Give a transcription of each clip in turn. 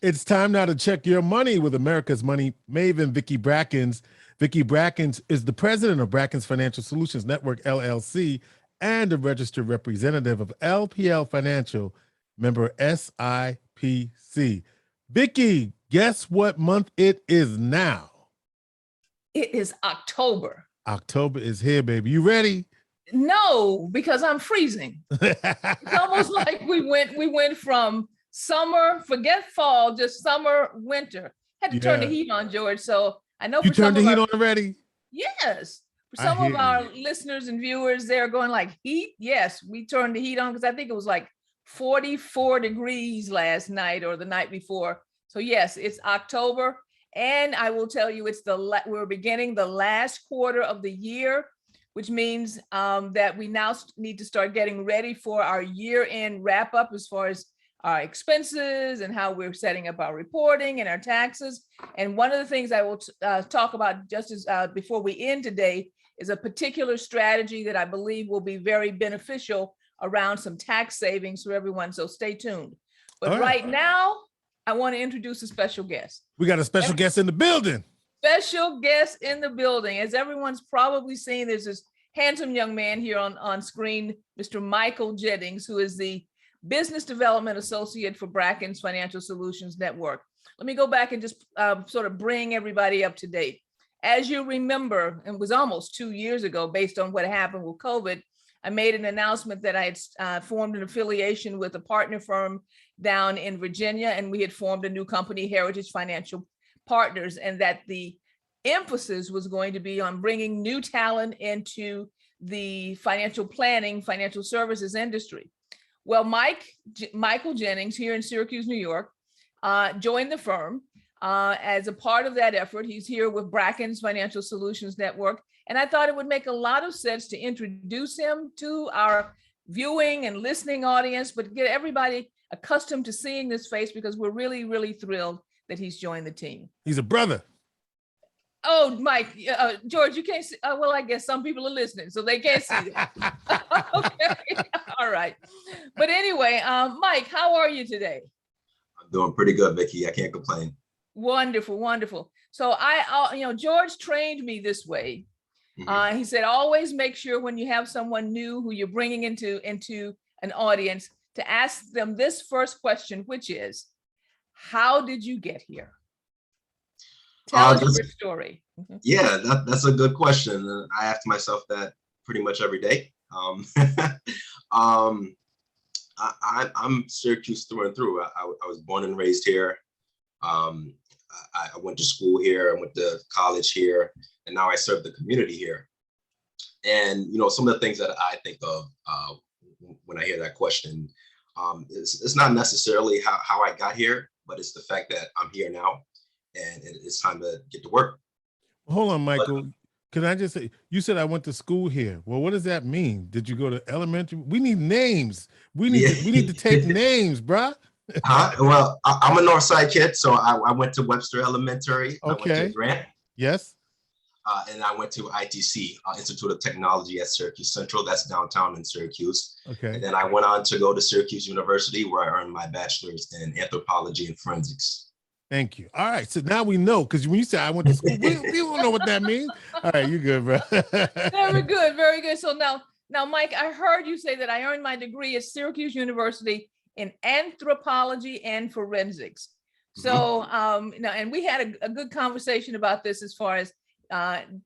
It's time now to check your money with America's Money Maven, Vicky Brackens. Vicky Brackens is the president of Brackens Financial Solutions Network, LLC, and a registered representative of LPL Financial, member SIPC. Vicky, guess what month it is now? It is October. October is here, baby. You ready? No, because I'm freezing. It's almost like we went from summer, forget fall, just summer, winter. Had to turn the heat on, George. So I know you for some turned the heat our, on already. Yes, for some of our listeners and viewers, they're going like, heat. Yes, we turned the heat on because I think it was like 44 degrees last night or the night before. So yes, it's October, and I will tell you, we're beginning the last quarter of the year, which means that we now need to start getting ready for our year-end wrap-up as far as our expenses and how we're setting up our reporting and our taxes. And one of the things I will talk about just as before we end today is a particular strategy that I believe will be very beneficial around some tax savings for everyone. So stay tuned. But right now, I want to introduce a special guest. We got a special guest in the building. Special guest in the building. As everyone's probably seen, there's this handsome young man here on screen, Mr. Michael Jennings, who is the Business Development Associate for Brackens Financial Solutions Network. Let me go back and just sort of bring everybody up to date. As you remember, it was almost 2 years ago, based on what happened with COVID, I made an announcement that I had formed an affiliation with a partner firm down in Virginia, and we had formed a new company, Heritage Financial Partners, and that the emphasis was going to be on bringing new talent into the financial planning, financial services industry. Well, Michael Jennings here in Syracuse, New York, joined the firm. As a part of that effort, he's here with Brackens Financial Solutions Network. And I thought it would make a lot of sense to introduce him to our viewing and listening audience, but get everybody accustomed to seeing this face, because we're really, really thrilled that he's joined the team. He's a brother. Oh, Mike, George, you can't see. Well, I guess some people are listening, so they can't see that. Okay, all right. But anyway, Mike, how are you today? I'm doing pretty good, Vicky. I can't complain. Wonderful, wonderful. So George trained me this way. Mm-hmm. He said, always make sure when you have someone new who you're bringing into an audience to ask them this first question, which is, how did you get here? Tell us your story. Yeah, that's a good question. I ask myself that pretty much every day. I'm Syracuse through and through. I was born and raised here. I went to school here. I went to college here, and now I serve the community here. And some of the things that I think of when I hear that question, it's not necessarily how I got here, but it's the fact that I'm here now, and it's time to get to work. Hold on, Michael. Can I just say, you said I went to school here. Well, what does that mean? Did you go to elementary? We need names. We need to take names, bruh. Well, I'm a Northside kid, so I went to Webster Elementary. Okay. I went to Grant. Yes. And I went to ITC, Institute of Technology at Syracuse Central. That's downtown in Syracuse. Okay. And then I went on to go to Syracuse University, where I earned my bachelor's in anthropology and forensics. Thank you. All right. So now we know, because when you say I went to school, we don't know what that means. All right. You're good, bro. Very good. Very good. So now, Mike, I heard you say that I earned my degree at Syracuse University in anthropology and forensics. So, and we had a good conversation about this as far as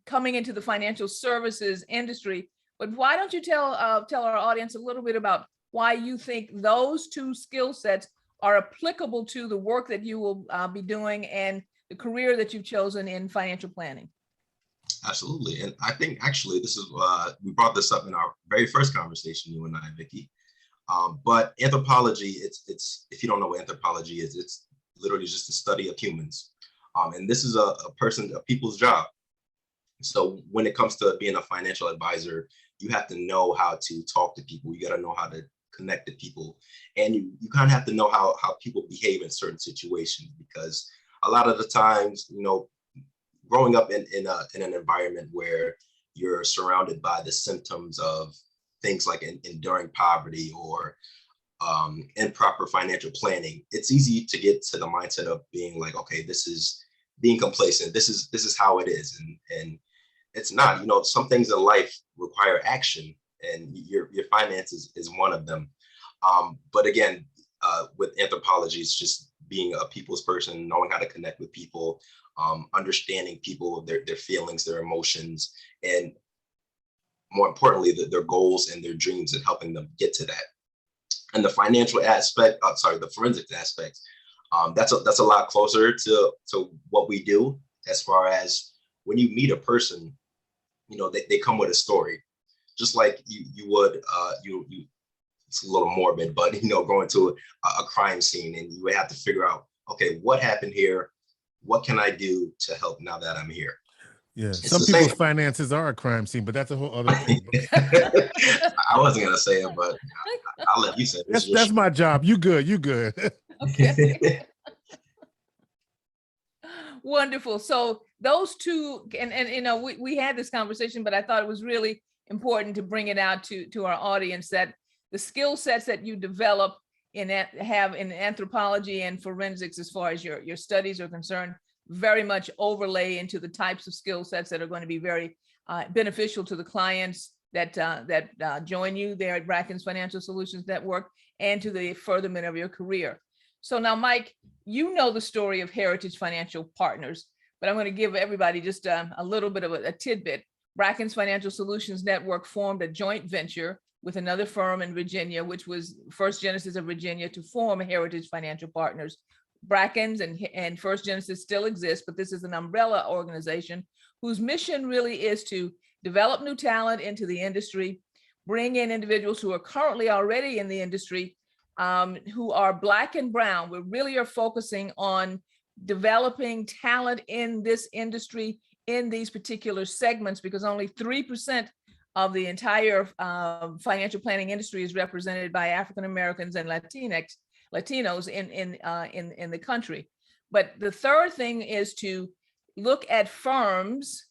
coming into the financial services industry. But why don't you tell our audience a little bit about why you think those two skill sets are applicable to the work that you will be doing and the career that you've chosen in financial planning? Absolutely. And I think actually this is, we brought this up in our very first conversation, you and I, Vicky. But anthropology, it's if you don't know what anthropology is, it's literally just the study of humans. And this is a people's job. So when it comes to being a financial advisor, you have to know how to talk to people. You got to know how to connect to people. And you kind of have to know how people behave in certain situations, because a lot of the times, growing up in an environment where you're surrounded by the symptoms of things like enduring poverty or improper financial planning, it's easy to get to the mindset of being like, okay, this is being complacent. This is how it is, and it's not. You know, some things in life require action, and your finances is one of them. But again, with anthropology, it's just being a people's person, knowing how to connect with people, understanding people, their feelings, their emotions, and more importantly, their goals and their dreams, and helping them get to that. And the financial aspect, the forensics aspect, that's a lot closer to what we do, as far as when you meet a person, you know, they come with a story, just like you would, it's a little morbid, but, you know, going to a crime scene, and you would have to figure out, okay, what happened here? What can I do to help now that I'm here? Yeah, It's some the people's same. finances are a crime scene, but that's a whole other thing. I wasn't gonna say it, but I'll let you say it. That's my job. You good? You good? Okay. Wonderful. So those two, and you know, we had this conversation, but I thought it was really important to bring it out to our audience, that the skill sets that you develop have in anthropology and forensics, as far as your studies are concerned, very much overlay into the types of skill sets that are going to be very beneficial to the clients that join you there at Bracken's Financial Solutions Network, and to the furtherment of your career. So now, Mike, you know the story of Heritage Financial Partners, but I'm going to give everybody just a little bit of a tidbit. Bracken's Financial Solutions Network formed a joint venture with another firm in Virginia, which was First Genesis of Virginia, to form Heritage Financial Partners. Bracken's and First Genesis still exist, but this is an umbrella organization whose mission really is to develop new talent into the industry, bring in individuals who are currently already in the industry, who are Black and brown. We really are focusing on developing talent in this industry, in these particular segments, because only 3% of the entire financial planning industry is represented by African Americans and Latinos in the country. But the third thing is to look at firms,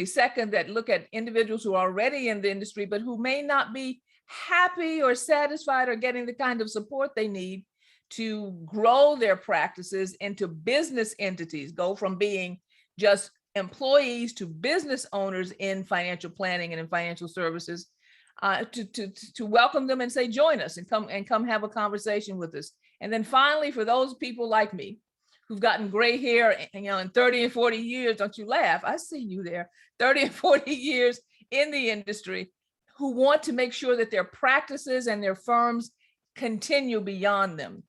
second, that look at individuals who are already in the industry, but who may not be happy or satisfied or getting the kind of support they need to grow their practices into business entities, go from being just employees to business owners in financial planning and in financial services, to welcome them and say, join us and come have a conversation with us. And then finally, for those people like me who've gotten gray hair, you know, in 30 and 40 years, don't you laugh, I see you there, 30 and 40 years in the industry, who want to make sure that their practices and their firms continue beyond them,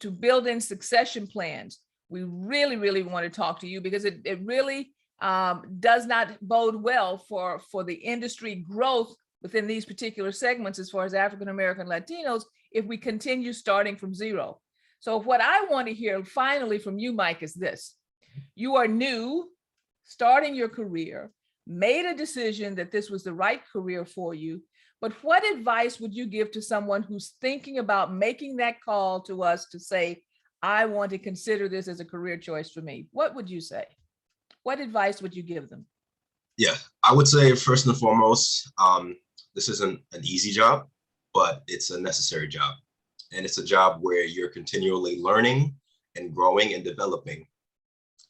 to build in succession plans. We really, really want to talk to you, because it really does not bode well for the industry growth within these particular segments, as far as African American Latinos, if we continue starting from zero. So what I want to hear finally from you, Mike, is this. You are new, starting your career, made a decision that this was the right career for you, but what advice would you give to someone who's thinking about making that call to us to say, I want to consider this as a career choice for me? What would you say? What advice would you give them? Yeah, I would say first and foremost, this isn't an easy job, but it's a necessary job. And it's a job where you're continually learning and growing and developing.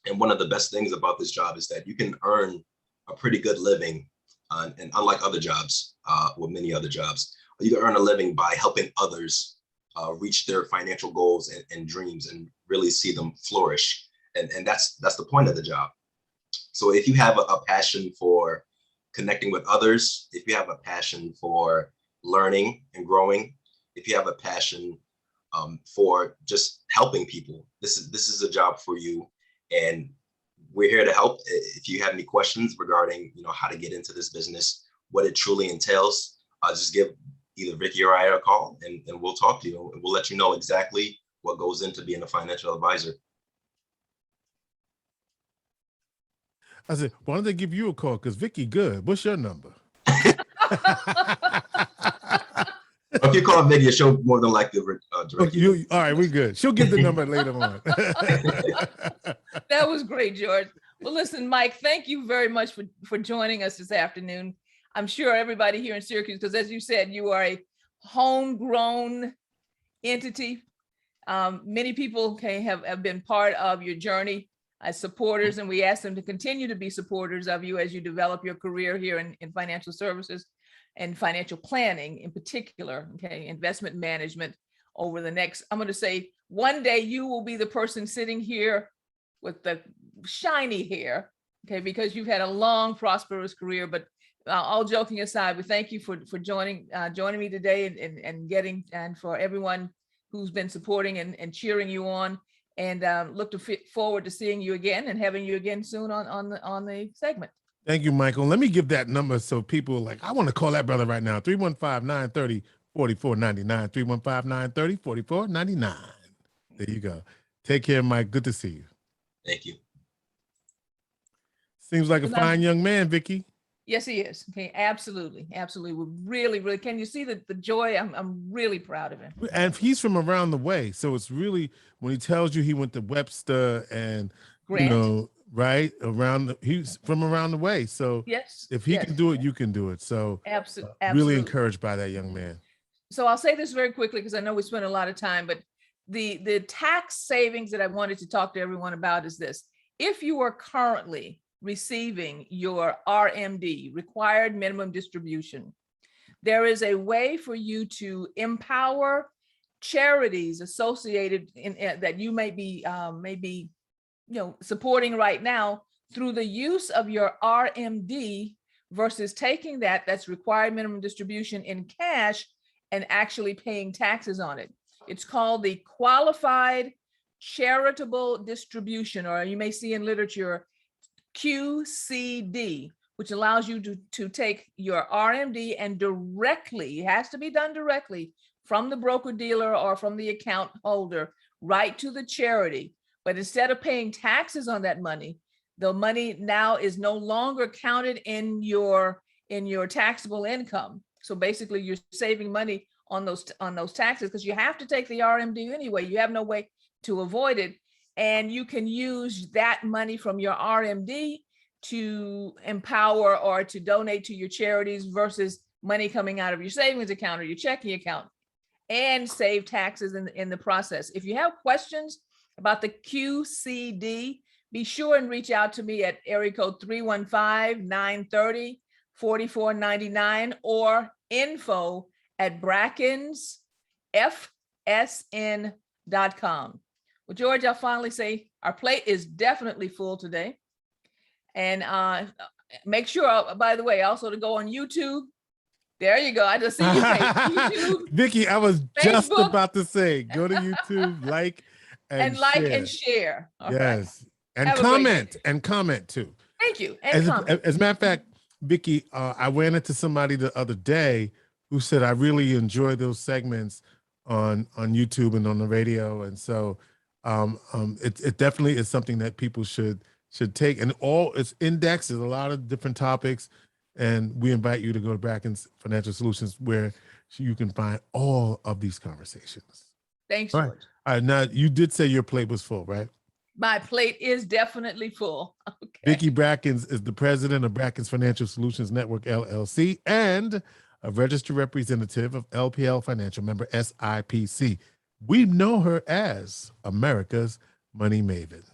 And one of the best things about this job is that you can earn a pretty good living. And unlike other jobs, many other jobs, you can earn a living by helping others reach their financial goals and dreams, and really see them flourish. And that's the point of the job. So if you have a passion for connecting with others, if you have a passion for learning and growing, if you have a passion for just helping people, this is a job for you. And we're here to help. If you have any questions regarding, you know, how to get into this business, what it truly entails, just give either Vicky or I a call, and we'll talk to you, and we'll let you know exactly what goes into being a financial advisor. I said, why don't they give you a call? Because Vicky good. What's your number? If you call Vicky, she'll more than likely direct you. All right, we good. She'll give the number later on. That was great, George. Well, listen, Mike, thank you very much for joining us this afternoon. I'm sure everybody here in Syracuse, because as you said, you are a homegrown entity. Many people have been part of your journey as supporters, and we ask them to continue to be supporters of you as you develop your career here in financial services and financial planning in particular, okay, investment management over the next, I'm going to say, one day you will be the person sitting here with the shiny hair, okay, because you've had a long, prosperous career. But all joking aside, we thank you for joining me today and getting, and for everyone who's been supporting and cheering you on, and look forward to seeing you again and having you again soon on the segment. Thank you, Michael. Let me give that number so people are like, I want to call that brother right now. 315-930-4499. 315-930-4499. There you go. Take care, Mike. Good to see you. Thank you. Seems like a fine young man, Vicky. Yes, he is. Okay, absolutely, absolutely. We're really. Can you see the joy? I'm really proud of him. And he's from around the way, so it's really, when he tells you he went to Webster and Grant. You know, right around. He's from around the way, so Yes, if he can do it, you can do it. So absolutely, really encouraged by that young man. So I'll say this very quickly because I know we spent a lot of time, but the tax savings that I wanted to talk to everyone about is this: if you are currently receiving your RMD, required minimum distribution, there is a way for you to empower charities associated that you may be supporting right now through the use of your RMD versus taking that's required minimum distribution in cash and actually paying taxes on it. It's called the qualified charitable distribution, or you may see in literature QCD, which allows you to take your RMD and directly, it has to be done directly from the broker dealer or from the account holder right to the charity. But instead of paying taxes on that money, the money now is no longer counted in your taxable income. So basically you're saving money on those taxes because you have to take the RMD anyway. You have no way to avoid it. And you can use that money from your RMD to empower or to donate to your charities versus money coming out of your savings account or your checking account, and save taxes in the process. If you have questions about the QCD, be sure and reach out to me at area code 315-930-4499 or info@brackensfsn.com. Well, George, I'll finally say our plate is definitely full today. And make sure, by the way, also to go on YouTube. There you go. I just see you page YouTube. Vicky, I was Facebook. Just about to say, go to YouTube, like and share. All yes. Right. And comment too. Thank you. As a matter of fact, Vicky, I ran into somebody the other day who said, I really enjoy those segments on YouTube and on the radio. And so it definitely is something that people should take, and it's indexed. There's a lot of different topics, and we invite you to go to Bracken's Financial Solutions where you can find all of these conversations. Thanks, George. All right, now you did say your plate was full, right? My plate is definitely full. Okay. Vicky Brackens is the president of Bracken's Financial Solutions Network, LLC, and a registered representative of LPL Financial, member SIPC. We know her as America's Money Maven.